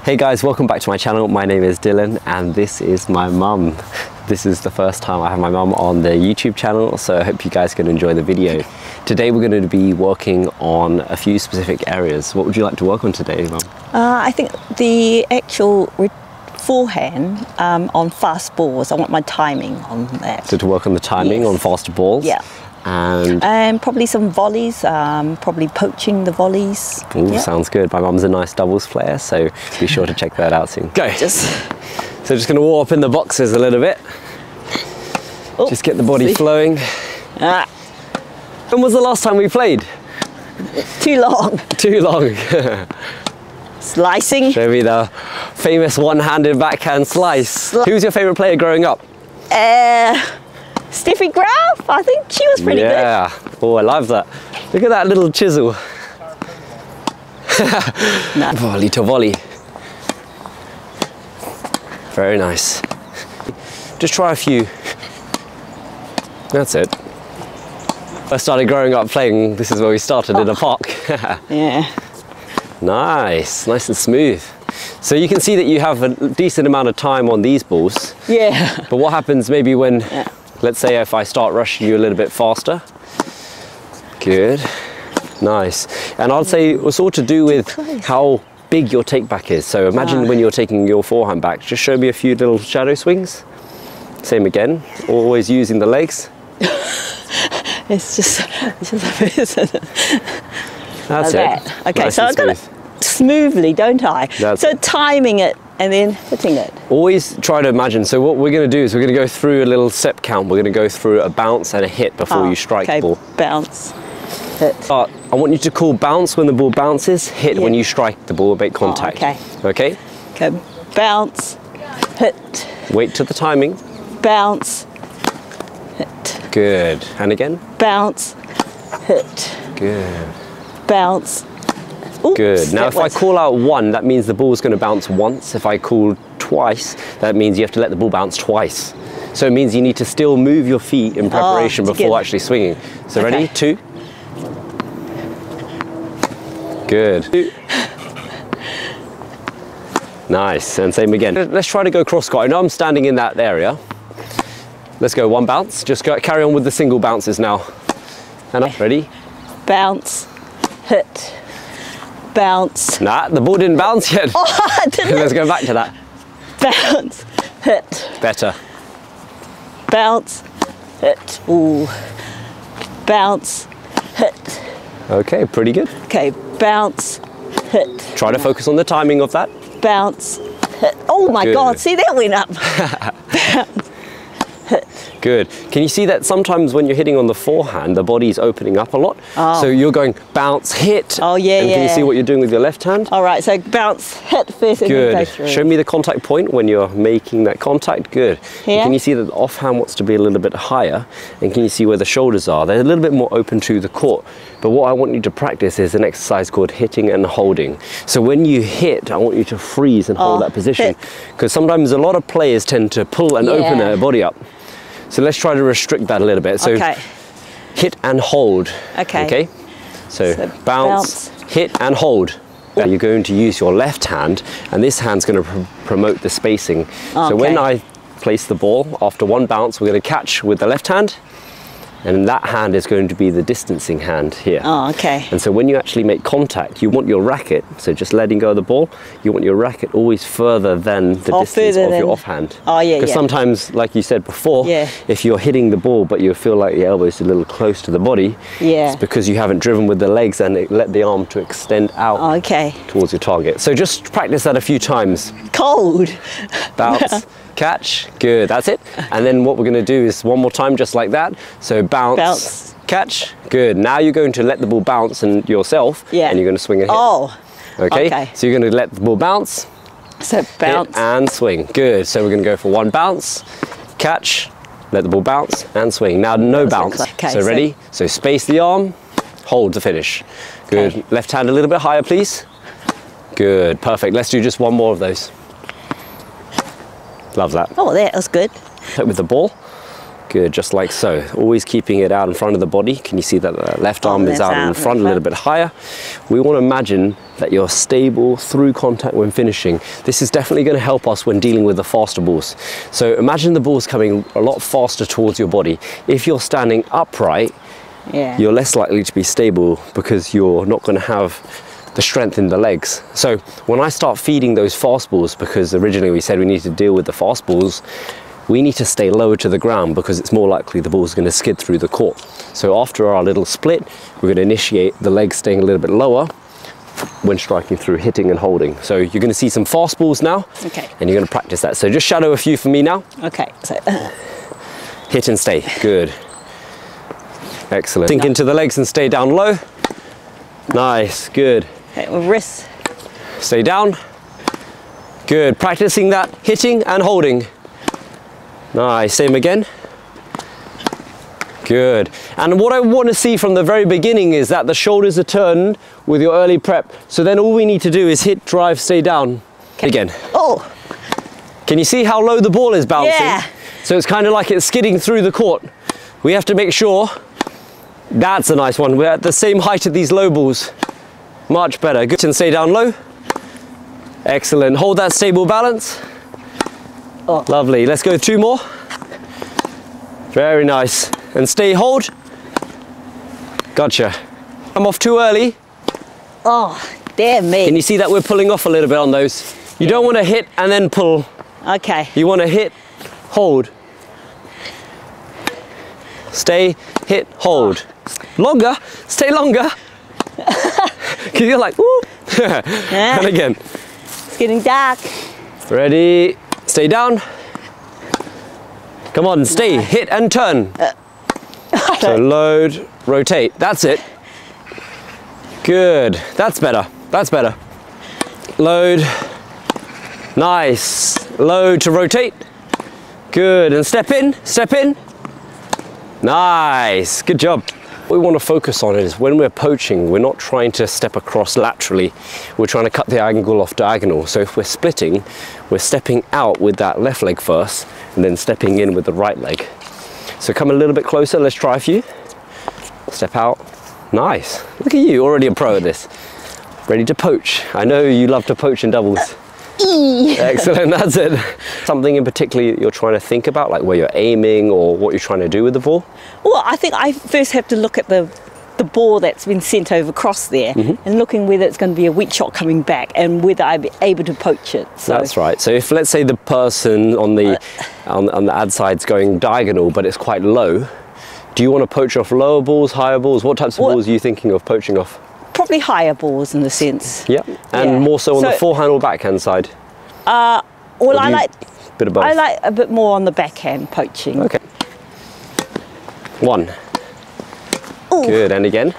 Hey guys, welcome back to my channel. My name is Dylan and this is my mum. This is the first time I have my mum on the YouTube channel, so I hope you guys can enjoy the video. Today we're going to be working on a few specific areas. What would you like to work on today, Mum? I think the actual forehand on fast balls. I want my timing on that. So to work on the timing on faster balls? Yeah. And probably some volleys, probably poaching the volleys. Ooh, yeah. Sounds good. My mum's a nice doubles player, so be sure to check that out soon. Go! So just going to warm up in the boxes a little bit. Oh, just get the body flowing. When was the last time we played? Too long. Too long. Slicing. Show me the famous one-handed backhand slice. Who's your favourite player growing up? Steffi Graf, I think she was pretty good. Yeah, oh I love that. Look at that little chisel. Volley to volley. Very nice. Just try a few. That's it. I started growing up playing, this is where we started in a park. Yeah. Nice, nice and smooth. So you can see that you have a decent amount of time on these balls. Yeah. But what happens maybe when, let's say if I start rushing you a little bit faster. Good, nice. And I'd say it's all to do with how big your take back is. So imagine when you're taking your forehand back, just show me a few little shadow swings. Same again, always using the legs. It's just That's it. Okay, nice so I've got it smoothly, don't I? So timing it and then hitting it. Always try to imagine. So what we're going to do is we're going to go through a little step count. We're going to go through a bounce and a hit before you strike the ball. Bounce, hit. I want you to call bounce when the ball bounces, hit when you strike the ball, make contact. Okay? Okay, bounce, hit. Wait till the timing. Bounce, hit. Good. And again? Bounce, hit. Good. Bounce. Oops, good. Now if I call out one, that means the ball's going to bounce once. If I call twice, that means you have to let the ball bounce twice. So it means you need to still move your feet in preparation before actually swinging. So ready? 2. Good. 2. Nice. And same again. Let's try to go cross court. I know I'm standing in that area. Let's go 1 bounce. Just go, carry on with the single bounces now. Anna, ready? Bounce. Hit. Bounce. Nah, the ball didn't bounce yet. Oh, didn't Let's go back to that. Bounce. Hit. Better. Bounce. Hit. Ooh. Bounce. Hit. Okay, pretty good. Okay, bounce. Hit. Try to focus on the timing of that. Bounce. Hit. Oh my God, see that went up. Bounce. Hit. Good. Can you see that sometimes when you're hitting on the forehand, the body's opening up a lot? So you're going bounce, hit. Oh yeah, and can you see what you're doing with your left hand? All right, so bounce, hit first and then go through. Show me the contact point when you're making that contact. Good. Yeah. Can you see that the offhand wants to be a little bit higher? And can you see where the shoulders are? They're a little bit more open to the court. But what I want you to practice is an exercise called hitting and holding. So when you hit, I want you to freeze and hold that position. Because sometimes a lot of players tend to pull and open their body up. So let's try to restrict that a little bit. So hit and hold. Okay. So bounce, hit and hold. Now you're going to use your left hand, and this hand's going to promote the spacing. So when I place the ball, after 1 bounce, we're going to catch with the left hand, and that hand is going to be the distancing hand here. And so when you actually make contact, you want your racket, so just letting go of the ball, you want your racket always further than the distance of your offhand. Because sometimes, like you said before, if you're hitting the ball but you feel like your elbow is a little close to the body, it's because you haven't driven with the legs and let the arm to extend out towards your target. So just practice that a few times. Cold. Bounce. Catch, good, that's it. And then what we're going to do is 1 more time just like that. So bounce, catch, good. Now you're going to let the ball bounce and yourself, and you're going to swing a hit. Okay, so you're going to let the ball bounce, so bounce, hit and swing. Good, so we're going to go for 1 bounce, catch, let the ball bounce and swing. Now no bounce, so ready? So space the arm, hold to finish. Good, left hand a little bit higher please. Good, perfect. Let's do just 1 more of those. Love that. Oh, that was good. With the ball. Good, just like so. Always keeping it out in front of the body. Can you see that the left arm is out in front a little bit higher? We want to imagine that you're stable through contact when finishing. This is definitely going to help us when dealing with the faster balls. So imagine the ball's coming a lot faster towards your body. If you're standing upright, you're less likely to be stable because you're not going to have the strength in the legs. So when I start feeding those fast balls, because originally we said we need to deal with the fast balls, we need to stay lower to the ground because it's more likely the ball's going to skid through the court. So after our little split, we're going to initiate the legs staying a little bit lower when striking through hitting and holding. So you're going to see some fast balls now, and you're going to practice that. So just shadow a few for me now. Okay. So hit and stay. Good. Excellent. Sink into the legs and stay down low. Nice. Good. Okay, with wrists. Stay down. Good. Practicing that hitting and holding. Nice, same again. Good. And what I want to see from the very beginning is that the shoulders are turned with your early prep. So then all we need to do is hit, drive, stay down. Again. Oh. Can you see how low the ball is bouncing? Yeah. So it's kind of like it's skidding through the court. We have to make sure. That's a nice one. We're at the same height of these low balls. Much better. Good. And stay down low. Excellent. Hold that stable balance. Oh. Lovely. Let's go 2 more. Very nice. And stay hold. Gotcha. I'm off too early. Oh, damn me. Can you see that we're pulling off a little bit on those? You don't want to hit and then pull. Okay. You want to hit, hold. Stay, hit, hold. Longer. Stay longer. Because you're like, woo. And again. It's getting dark. Ready. Stay down. Come on, stay, hit and turn. So load, rotate, that's it. Good, that's better, that's better. Load, nice. Load to rotate. Good, and step in, step in. Nice, good job. What we want to focus on is when we're poaching, we're not trying to step across laterally. We're trying to cut the angle off diagonal. So if we're splitting, we're stepping out with that left leg first and then stepping in with the right leg. So come a little bit closer. Let's try a few. Step out. Nice. Look at you, already a pro at this. Ready to poach. I know you love to poach in doubles. Excellent, that's it. Something in particular you're trying to think about, like where you're aiming or what you're trying to do with the ball? Well, I think I first have to look at the ball that's been sent over across there and looking whether it's going to be a weak shot coming back and whether I'll be able to poach it. So. That's right. So if, let's say, the person on the ad side's going diagonal but it's quite low, do you want to poach off lower balls, higher balls? What types of balls are you thinking of poaching off? Probably higher balls in the sense. Yeah, and more so on the forehand or backhand side? Well, I like a bit of both. I like a bit more on the backhand poaching. Okay. 1. Ooh. Good, and again.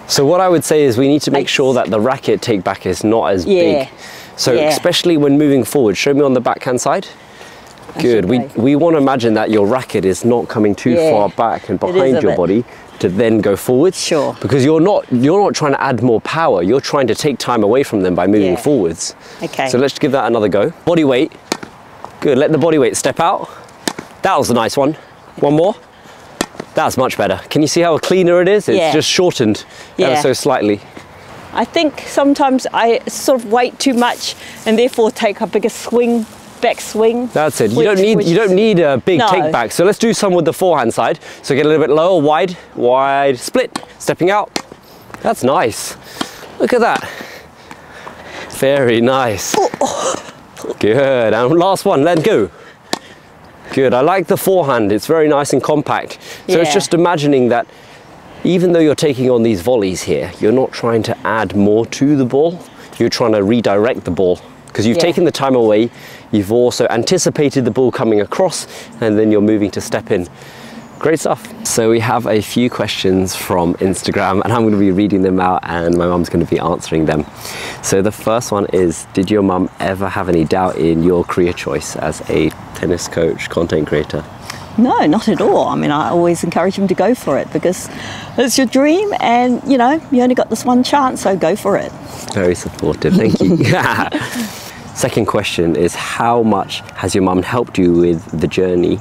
So what I would say is we need to make sure that the racket take back is not as big. So especially when moving forward, show me on the backhand side. Good. We want to imagine that your racket is not coming too far back and behind your body to then go forwards. Sure. Because you're not trying to add more power. You're trying to take time away from them by moving forwards. Okay. So let's give that another go. Body weight. Good. Let the body weight step out. That was a nice one. One more. That's much better. Can you see how cleaner it is? It's just shortened ever so slightly. I think sometimes I sort of weight too much and therefore take a bigger swing. Back swing. That's it. You don't need a big take back. So let's do some with the forehand side. So get a little bit lower, wide, split, stepping out. That's nice. Look at that. Very nice. Good. And last one, let go. Good. I like the forehand. It's very nice and compact. So it's just imagining that even though you're taking on these volleys here, you're not trying to add more to the ball. You're trying to redirect the ball. Because you've taken the time away, you've also anticipated the ball coming across, and then you're moving to step in. Great stuff. So we have a few questions from Instagram, and I'm going to be reading them out, and my mum's going to be answering them. So the first one is, did your mum ever have any doubt in your career choice as a tennis coach, content creator? No, not at all. I mean, I always encourage them to go for it because it's your dream and, you know, you only got this one chance, so go for it. Very supportive, thank you. Second question is, how much has your mum helped you with the journey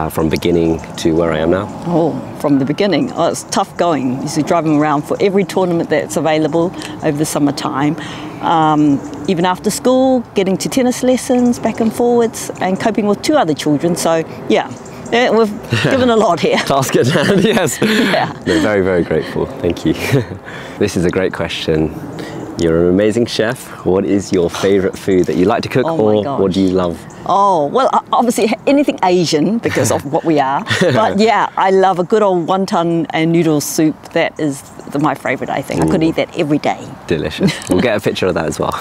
from beginning to where I am now? Oh, from the beginning. Oh, it's tough going. Used to driving around for every tournament that's available over the summertime. Even after school, getting to tennis lessons, back and forwards, and coping with 2 other children. So, yeah, we've given a lot here. Task at hand, yes. Yeah. No, very, very grateful. Thank you. This is a great question. You're an amazing chef. What is your favourite food that you like to cook, or what do you love? Oh, well, obviously anything Asian because of what we are. But yeah, I love a good old wonton and noodle soup. That is my favourite, I think. I could eat that every day. Delicious. We'll get a picture of that as well.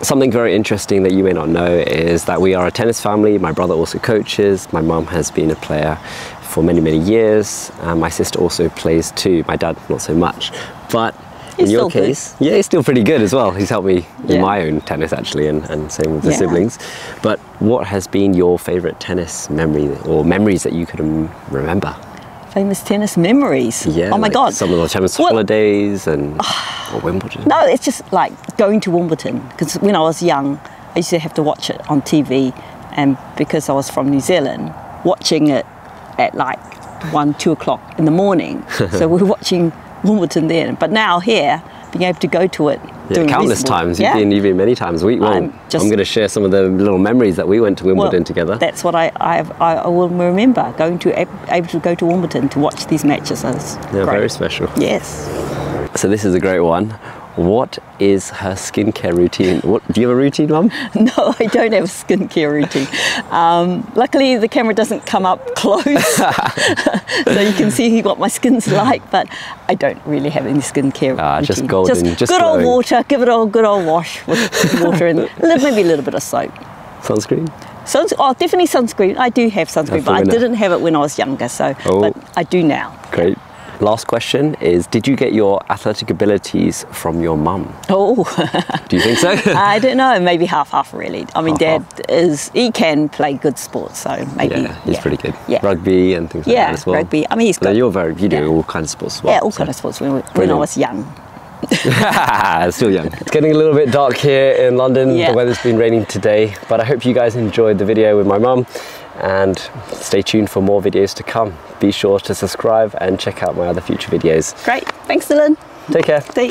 Something very interesting that you may not know is that we are a tennis family. My brother also coaches. My mum has been a player for many, many years. My sister also plays too. My dad, not so much. But in your case, yeah, he's still pretty good as well. He's helped me in my own tennis actually, and same with the siblings. But what has been your favourite tennis memory, or memories that you could remember? Famous tennis memories? Yeah. Oh my God. Some of the tennis holidays and or Wimbledon. No, it's just like going to Wimbledon, because when I was young, I used to have to watch it on TV, and because I was from New Zealand, watching it at like 1, 2 o'clock in the morning. So we were watching Wimbledon then, but now here, being able to go to it, countless times. You've been many times. I'm going to share some of the little memories that we went to Wimbledon together. That's what I will remember, able to go to Wimbledon to watch these matches. Yeah, very special. Yes. So this is a great one. What is her skincare routine? Do you have a routine, Mum? No, I don't have a skincare routine. Luckily, the camera doesn't come up close, so you can see what my skin's like, but I don't really have any skincare routine. Just golden, just good glowing. Old water, give it a good old wash with water and maybe a little bit of soap. Sunscreen? Definitely sunscreen. I do have sunscreen, but I didn't have it when I was younger, but I do now. Great. Last question is, did you get your athletic abilities from your mum? Oh. Do you think so? I don't know, maybe half really. I mean, Dad he can play good sports, so maybe. Yeah, he's pretty good. Yeah. Rugby and things like that as well. Yeah, rugby. I mean, he's good. You do all kinds of sports as well. Yeah, all kinds of sports when I was young. Still young. It's getting a little bit dark here in London. The weather's been raining today, but I hope you guys enjoyed the video with my mum, and stay tuned for more videos to come. Be sure to subscribe and check out my other future videos. Great. Thanks, Dylan. Take care. Bye.